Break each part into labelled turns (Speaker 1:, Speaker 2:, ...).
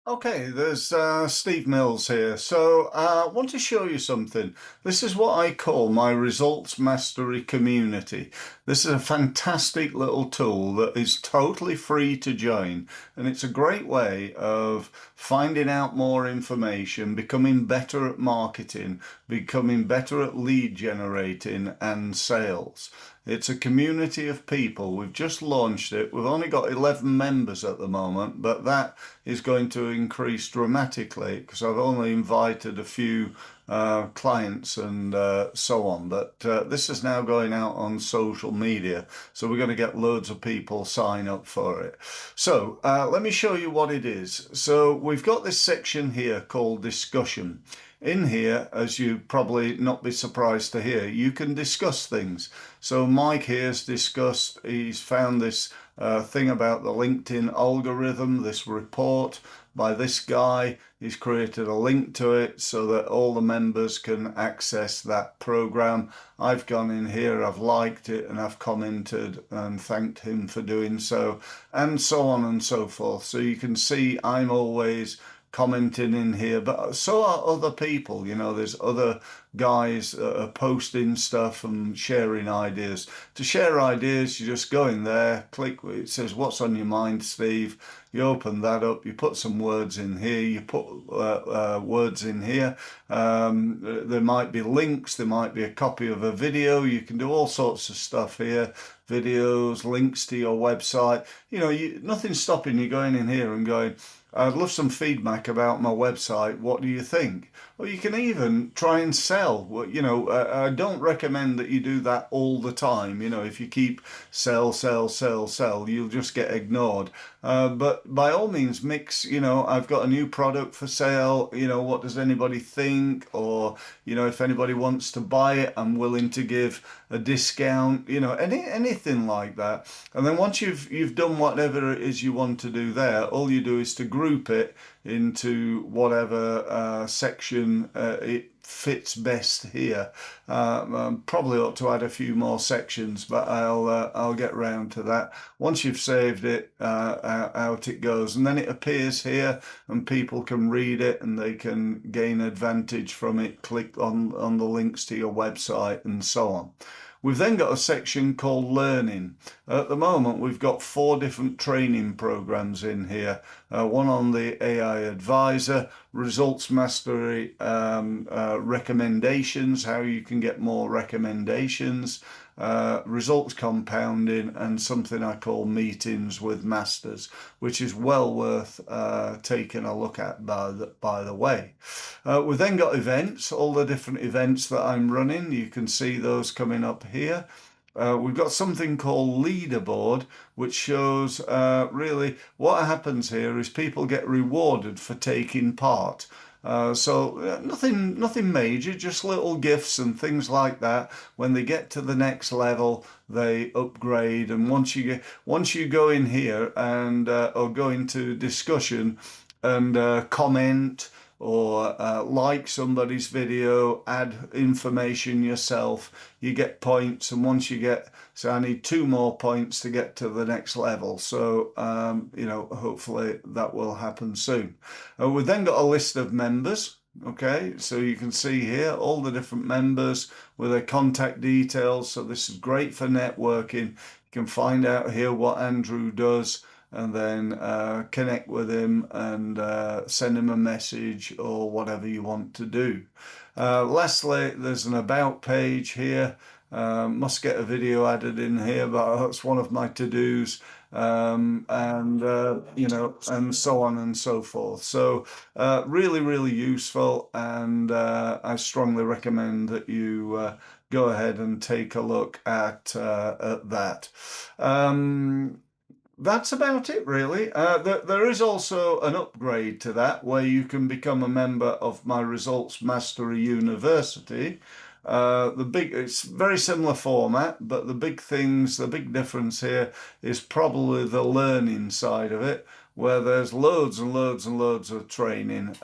Speaker 1: Okay, there's Steve Mills here. So I want to show you something. This is what I call my results mastery community. This is a fantastic little tool that is totally free to join, and it's a great way of finding out more information, becoming better at marketing, becoming better at lead generating and sales. It's a community of people. We've just launched it. We've only got 11 members at the moment, but that is going to increase dramatically because I've only invited a few clients and so on. But this is now going out on social media, so we're going to get loads of people sign up for it. So let me show you what it is. So we've got this section here called discussion. In here, as you probably not be surprised to hear, you can discuss things. So Mike here's discussed, he's found this thing about the LinkedIn algorithm, this report by this guy. He's created a link to it so that all the members can access that program. I've gone in here, I've liked it, and I've commented and thanked him for doing so, and so on and so forth. So you can see I'm always commenting in here, but so are other people. You know, there's other guys that are posting stuff and sharing ideas. To share ideas, you just go in there, click, it says, what's on your mind, Steve? You open that up, you put some words in here, you put words in here. There might be links, there might be a copy of a video. You can do all sorts of stuff here, videos, links to your website. You know, nothing's stopping you going in here and going, I'd love some feedback about my website. What do you think? Or you can even try and sell. Well, you know, I don't recommend that you do that all the time. You know, if you keep sell, sell, sell, sell, you'll just get ignored. But by all means, mix, you know, I've got a new product for sale. You know, what does anybody think? Or, you know, if anybody wants to buy it, I'm willing to give a discount, you know, anything like that. And then once you've done whatever it is you want to do there, all you do is to group it into whatever section it fits best here. Probably ought to add a few more sections, but I'll get round to that. Once you've saved it, out it goes, and then it appears here, and people can read it and they can gain advantage from it. Click on the links to your website and so on. We've then got a section called learning. At the moment, we've got 4 different training programs in here. One on the AI advisor, results mastery, recommendations, how you can get more recommendations, results compounding, and something I call meetings with masters, which is well worth taking a look at, by the way. We've then got events, all the different events that I'm running. You can see those coming up here. We've got something called leaderboard, which shows really what happens here is people get rewarded for taking part. So nothing major, just little gifts and things like that. When they get to the next level, they upgrade. And once you go in here and or go into discussion and comment or like somebody's video, add information yourself, you get points. And once you get, so I need 2 more points to get to the next level. So, you know, hopefully that will happen soon. We've then got a list of members. Okay, so you can see here all the different members with their contact details. So this is great for networking. You can find out here what Andrew does, and then connect with him and send him a message or whatever you want to do. Lastly, there's an about page here. Must get a video added in here, but that's one of my to-dos. And you know, and so on and so forth. So really useful, and I strongly recommend that you go ahead and take a look at that. That's about it, really. There is also an upgrade to that where you can become a member of my Results Mastery University. It's very similar format, but the big difference here is probably the learning side of it, where there's loads and loads and loads of training,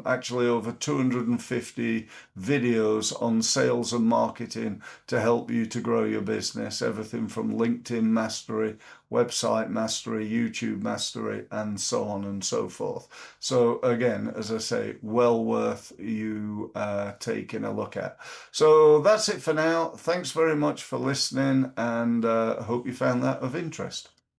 Speaker 1: actually over 250 videos on sales and marketing to help you to grow your business, everything from LinkedIn mastery, website mastery, YouTube mastery, and so on and so forth. So again, as I say, well worth you taking a look at. So that's it for now. Thanks very much for listening, and hope you found that of interest.